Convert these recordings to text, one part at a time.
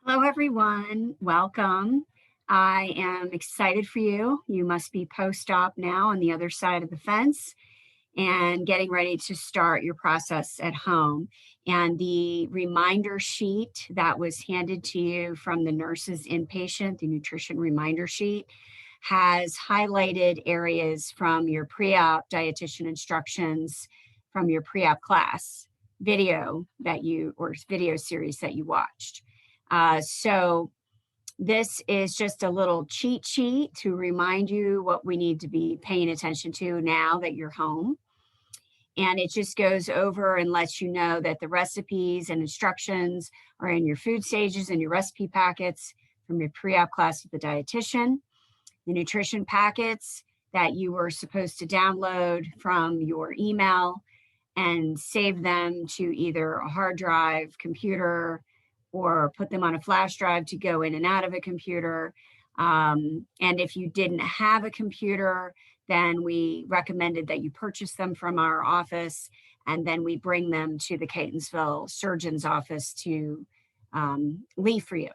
Hello, everyone. Welcome. I am excited for you. You must be post-op now on the other side of the fence and getting ready to start your process at home. And the reminder sheet that was handed to you from the nurse's inpatient, the nutrition reminder sheet, has highlighted areas from your pre-op dietitian instructions from your pre-op class video or video series that you watched. So this is just a little cheat sheet to remind you what we need to be paying attention to now that you're home. And it just goes over and lets you know that the recipes and instructions are in your food stages and your recipe packets from your pre-op class with the dietitian, the nutrition packets that you were supposed to download from your email and save them to either a hard drive, computer, or put them on a flash drive to go in and out of a computer. And if you didn't have a computer, then we recommended that you purchase them from our office, and then we bring them to the Catonsville surgeon's office to leave for you.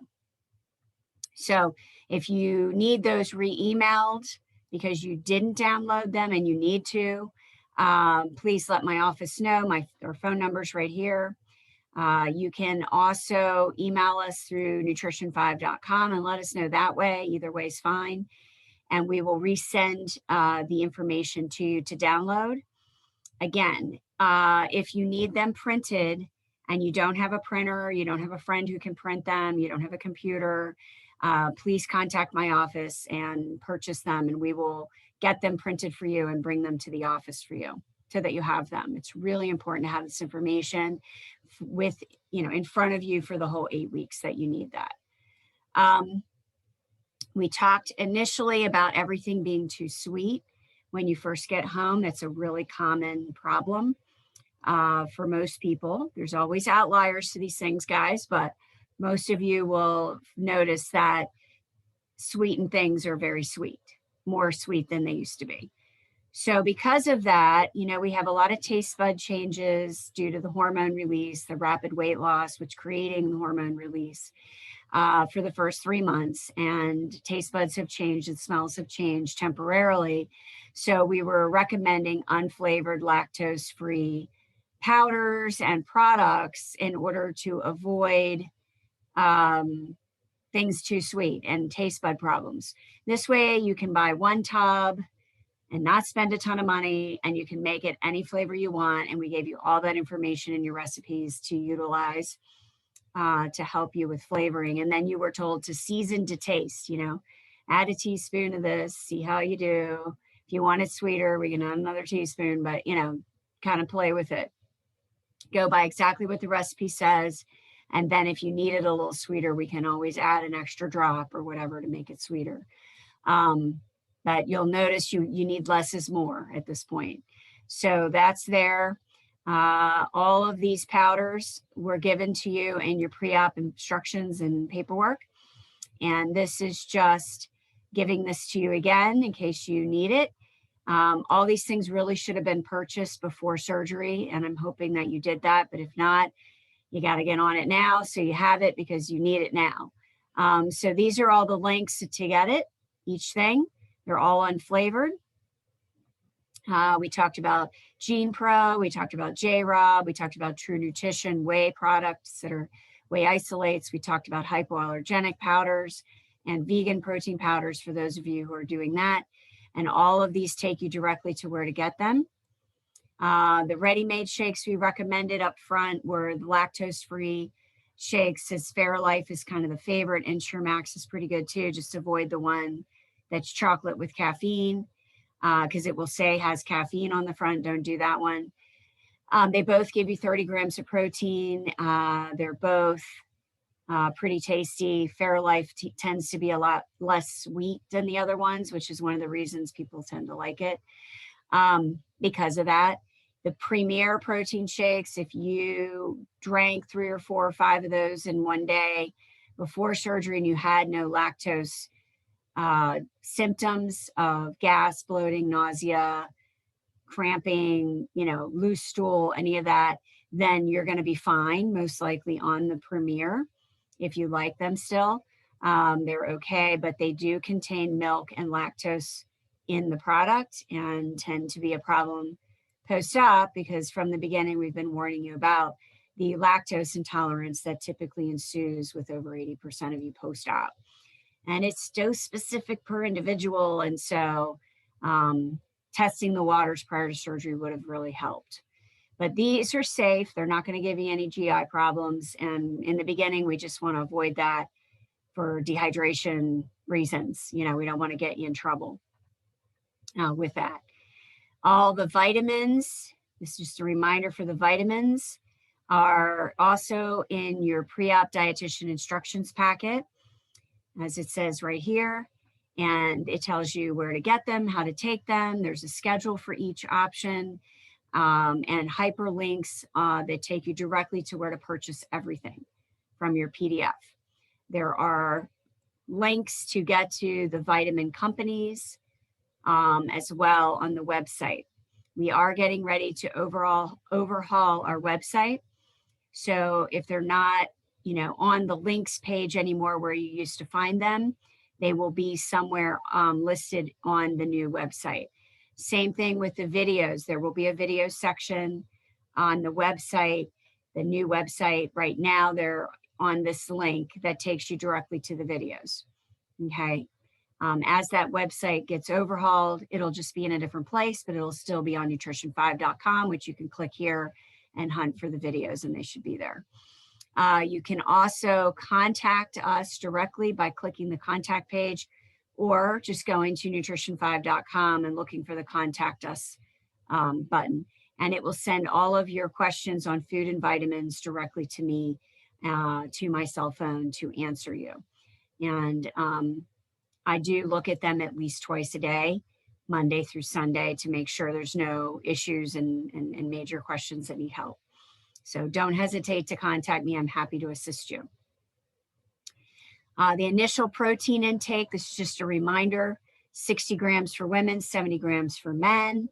So if you need those re-emailed because you didn't download them and you need to, please let my office know. Our phone number's right here. You can also email us through nutrition5.com and let us know that way. Either way is fine. And we will resend the information to you to download. Again, if you need them printed and you don't have a printer, you don't have a friend who can print them, you don't have a computer, please contact my office and purchase them, and we will get them printed for you and bring them to the office for you so that you have them. It's really important to have this information in front of you for the whole 8 weeks that you need that. We talked initially about everything being too sweet when you first get home. That's a really common problem for most people. There's always outliers to these things, guys, but most of you will notice that sweetened things are very sweet, more sweet than they used to be. So because of that, we have a lot of taste bud changes due to the hormone release, the rapid weight loss, which creating the hormone release for the first 3 months. And taste buds have changed and smells have changed temporarily. So we were recommending unflavored, lactose-free powders and products in order to avoid things too sweet and taste bud problems. This way you can buy one tub and not spend a ton of money, and you can make it any flavor you want. And we gave you all that information in your recipes to utilize to help you with flavoring. And then you were told to season to taste, add a teaspoon of this, see how you do. If you want it sweeter, we can add another teaspoon, but, kind of play with it. Go by exactly what the recipe says. And then if you need it a little sweeter, we can always add an extra drop or whatever to make it sweeter. But you'll notice you need less is more at this point. So that's there. All of these powders were given to you in your pre-op instructions and paperwork. And this is just giving this to you again in case you need it. All these things really should have been purchased before surgery, and I'm hoping that you did that. But if not, you got to get on it now so you have it because you need it now. So these are all the links to get it, each thing. They're all unflavored. We talked about Gene Pro. We talked about J-Rob. We talked about True Nutrition whey products that are whey isolates. We talked about hypoallergenic powders and vegan protein powders for those of you who are doing that. And all of these take you directly to where to get them. The ready-made shakes we recommended up front were the lactose-free shakes, as Fairlife is kind of the favorite. Ensure Max is pretty good too. Just avoid the one that's chocolate with caffeine because it will say has caffeine on the front. Don't do that one. They both give you 30 grams of protein. They're both pretty tasty. Fairlife tends to be a lot less sweet than the other ones, which is one of the reasons people tend to like it because of that. The Premier protein shakes, if you drank 3 or 4 or 5 of those in one day before surgery and you had no lactose symptoms of gas, bloating, nausea, cramping, loose stool, any of that, then you're going to be fine, most likely on the Premier. if you like them still. They're okay, but they do contain milk and lactose in the product and tend to be a problem post-op, because from the beginning we've been warning you about the lactose intolerance that typically ensues with over 80% of you post-op. And it's dose specific per individual. And so testing the waters prior to surgery would have really helped. But these are safe. They're not going to give you any GI problems. And in the beginning, we just want to avoid that for dehydration reasons. You know, we don't want to get you in trouble with that. All the vitamins, this is just a reminder for the vitamins, are also in your pre-op dietitian instructions packet, as it says right here. And it tells you where to get them, how to take them. There's a schedule for each option, and hyperlinks that take you directly to where to purchase everything from your PDF. There are links to get to the vitamin companies as well on the website. We are getting ready to overhaul our website. So if they're not, you know, on the links page anymore where you used to find them, they will be somewhere listed on the new website. Same thing with the videos. There will be a video section on the website, the new website. Right now, they're on this link that takes you directly to the videos. Okay. As that website gets overhauled, it'll just be in a different place, but it'll still be on nutrition5.com, which you can click here and hunt for the videos, and they should be there. You can also contact us directly by clicking the contact page, or just going to nutrition5.com and looking for the contact us button. And it will send all of your questions on food and vitamins directly to me, to my cell phone, to answer you. And I do look at them at least twice a day, Monday through Sunday, to make sure there's no issues and major questions that need help. So don't hesitate to contact me. I'm happy to assist you. The initial protein intake, this is just a reminder, 60 grams for women, 70 grams for men.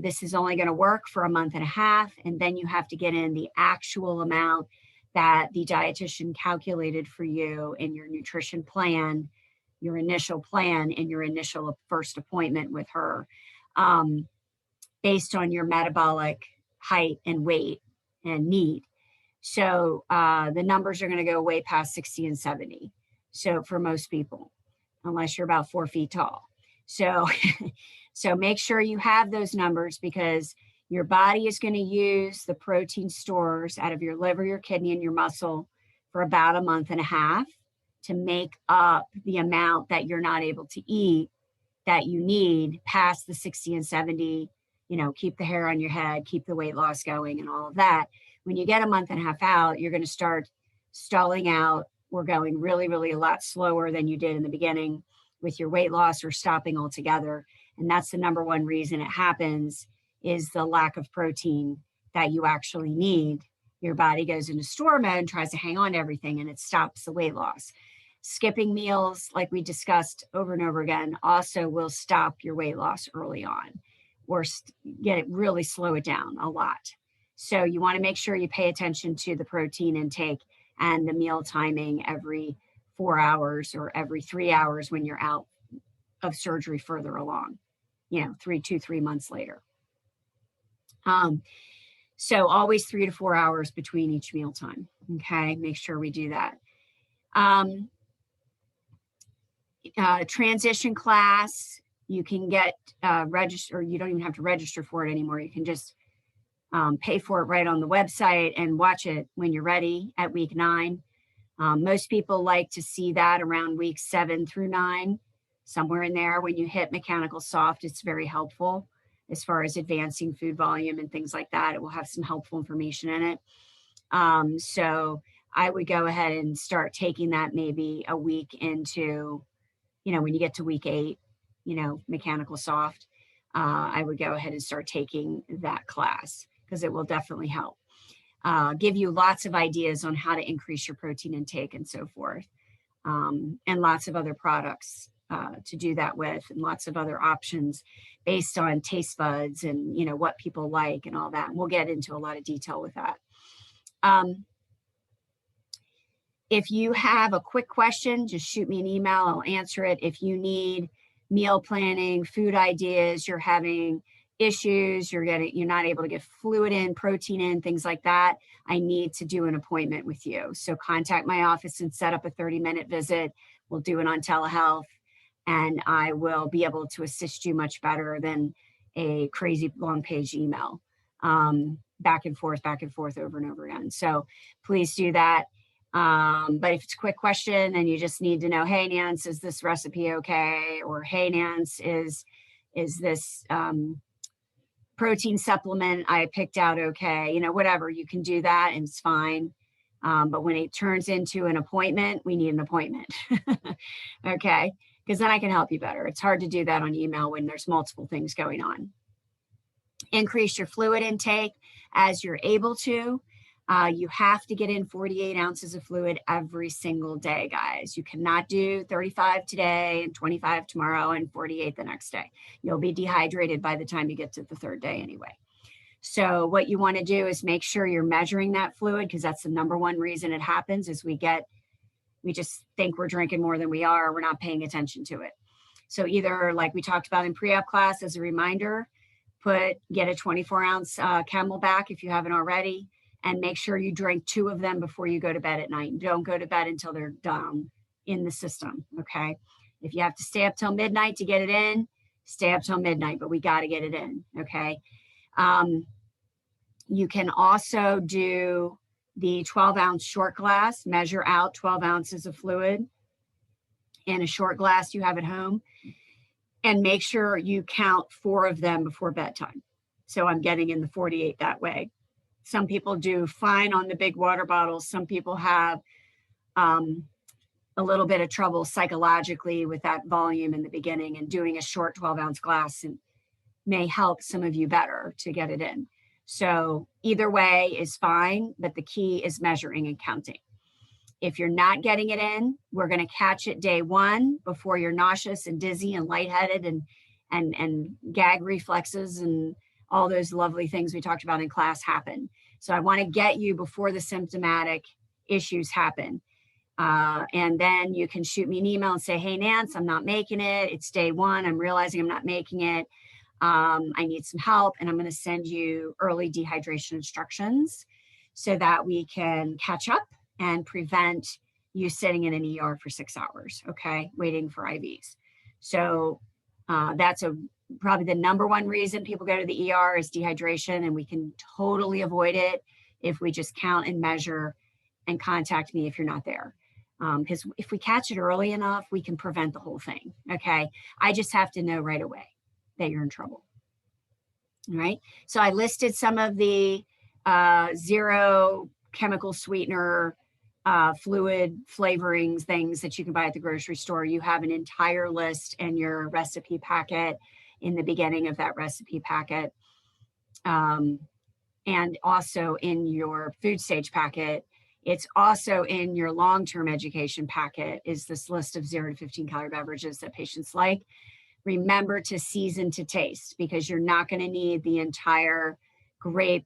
This is only going to work for a month and a half, and then you have to get in the actual amount that the dietitian calculated for you in your nutrition plan, your initial plan, in your initial first appointment with her, based on your metabolic height and weight and need. So the numbers are going to go way past 60 and 70. So for most people, unless you're about 4 feet tall. So, so make sure you have those numbers, because your body is going to use the protein stores out of your liver, your kidney, and your muscle for about a month and a half to make up the amount that you're not able to eat that you need past the 60 and 70, you know, keep the hair on your head, keep the weight loss going and all of that. When you get a month and a half out, you're going to start stalling out or going really, really a lot slower than you did in the beginning with your weight loss, or stopping altogether. And that's the number one reason it happens, is the lack of protein that you actually need. Your body goes into store mode and tries to hang on to everything, and it stops the weight loss. Skipping meals, like we discussed over and over again, also will stop your weight loss early on, or get it, really slow it down a lot. So you want to make sure you pay attention to the protein intake and the meal timing every 4 hours or every 3 hours when you're out of surgery further along, you know, 3 months later. So always 3 to 4 hours between each meal time. Okay, make sure we do that. Transition class, you can get register. You don't even have to register for it anymore. You can just pay for it right on the website and watch it when you're ready at week 9. Most people like to see that around week 7 through 9, somewhere in there. When you hit mechanical soft, it's very helpful as far as advancing food volume and things like that. It will have some helpful information in it. So I would go ahead and start taking that maybe a week into, you know, when you get to week 8, you know, mechanical soft, I would go ahead and start taking that class, because it will definitely help. Give you lots of ideas on how to increase your protein intake and so forth, and lots of other products to do that with, and lots of other options based on taste buds and, you know, what people like and all that. And we'll get into a lot of detail with that. If you have a quick question, just shoot me an email. I'll answer it. If you need meal planning, food ideas, you're having issues, you're not able to get fluid in, protein in, things like that, I need to do an appointment with you. So contact my office and set up a 30-minute visit. We'll do it on telehealth, and I will be able to assist you much better than a crazy long page email, back and forth over and over again. So please do that. But if it's a quick question and you just need to know, hey, Nance, is this recipe okay? Or hey, Nance, is this protein supplement I picked out okay? You know, whatever, you can do that and it's fine. But when it turns into an appointment, we need an appointment. Okay, because then I can help you better. It's hard to do that on email when there's multiple things going on. Increase your fluid intake as you're able to. You have to get in 48 ounces of fluid every single day, guys. You cannot do 35 today and 25 tomorrow and 48 the next day. You'll be dehydrated by the time you get to the third day anyway. So what you want to do is make sure you're measuring that fluid, because that's the number one reason it happens is we just think we're drinking more than we are. We're not paying attention to it. So either, like we talked about in pre-op class, as a reminder, get a 24-ounce Camelback if you haven't already, and make sure you drink 2 of them before you go to bed at night. Don't go to bed until they're down in the system, okay? If you have to stay up till midnight to get it in, stay up till midnight, but we got to get it in, okay? You can also do the 12-ounce short glass, measure out 12 ounces of fluid in a short glass you have at home, and make sure you count 4 of them before bedtime. So I'm getting in the 48 that way. Some people do fine on the big water bottles. Some people have a little bit of trouble psychologically with that volume in the beginning, and doing a short 12-ounce glass may help some of you better to get it in. So either way is fine, but the key is measuring and counting. If you're not getting it in, we're going to catch it day 1 before you're nauseous and dizzy and lightheaded and gag reflexes and all those lovely things we talked about in class happen. So I want to get you before the symptomatic issues happen. And then you can shoot me an email and say, hey, Nance, I'm not making it. It's day 1. I'm realizing I'm not making it. I need some help, and I'm going to send you early dehydration instructions so that we can catch up and prevent you sitting in an ER for 6 hours, okay, waiting for IVs. So that's probably the number one reason people go to the ER is dehydration, and we can totally avoid it if we just count and measure and contact me if you're not there. Because if we catch it early enough, we can prevent the whole thing, okay? I just have to know right away that you're in trouble, all right? So I listed some of the 0 chemical sweetener fluid flavorings, things that you can buy at the grocery store. You have an entire list in your recipe packet, in the beginning of that recipe packet, and also in your food stage packet. It's also in your long-term education packet is this list of 0 to 15 calorie beverages that patients like. Remember to season to taste, because you're not going to need the entire grape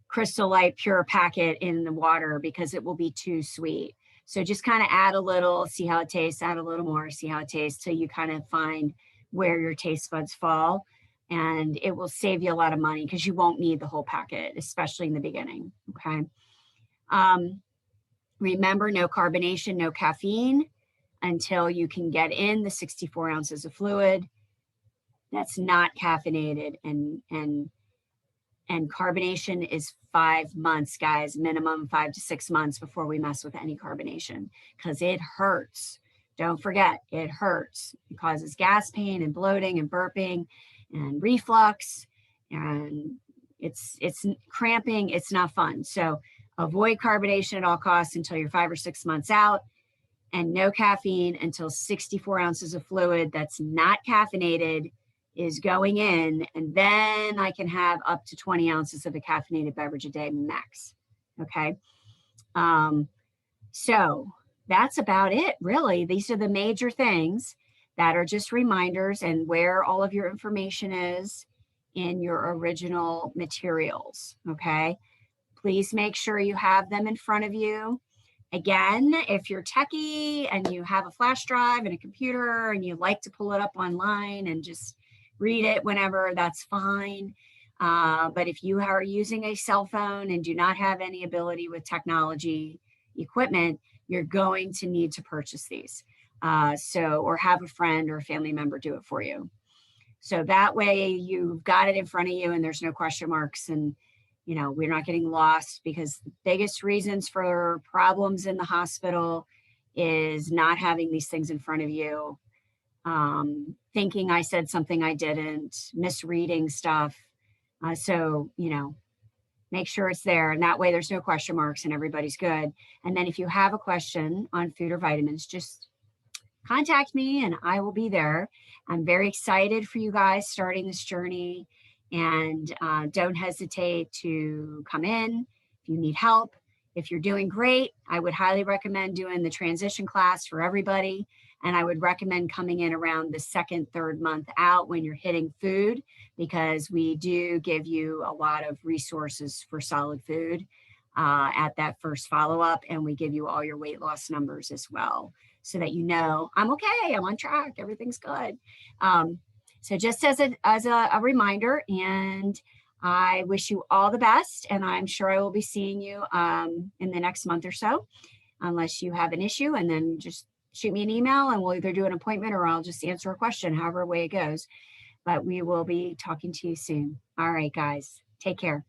Crystal Light Pure packet in the water, because it will be too sweet. So just kind of add a little, see how it tastes, add a little more, see how it tastes, till you kind of find where your taste buds fall. And it will save you a lot of money, because you won't need the whole packet, especially in the beginning, okay? Remember, no carbonation, no caffeine until you can get in the 64 ounces of fluid that's not caffeinated. And carbonation is 5 months, guys, minimum 5 to 6 months before we mess with any carbonation, because it hurts. Don't forget, it hurts. It causes gas pain and bloating and burping and reflux, and it's cramping. It's not fun. So avoid carbonation at all costs until you're 5 or 6 months out, and no caffeine until 64 ounces of fluid that's not caffeinated is going in, and then I can have up to 20 ounces of a caffeinated beverage a day max, okay? So that's about it, really. These are the major things that are just reminders, and where all of your information is in your original materials, okay? Please make sure you have them in front of you. Again, if you're techie and you have a flash drive and a computer and you like to pull it up online and just read it whenever, that's fine. But if you are using a cell phone and do not have any ability with technology equipment, you're going to need to purchase these. Or have a friend or a family member do it for you. So that way you've got it in front of you and there's no question marks, and we're not getting lost, because the biggest reasons for problems in the hospital is not having these things in front of you, thinking I said something I didn't, misreading stuff. Make sure it's there, and that way there's no question marks and everybody's good. And then if you have a question on food or vitamins, just contact me and I will be there. I'm very excited for you guys starting this journey, and don't hesitate to come in if you need help. If you're doing great, I would highly recommend doing the transition class for everybody. And I would recommend coming in around the second, third month out when you're hitting food, because we do give you a lot of resources for solid food at that first follow-up. And we give you all your weight loss numbers as well, so that I'm okay, I'm on track, everything's good. So just as a reminder, and I wish you all the best, and I'm sure I will be seeing you in the next month or so, unless you have an issue, and then just shoot me an email and we'll either do an appointment or I'll just answer a question, however way it goes. But we will be talking to you soon. All right, guys, take care.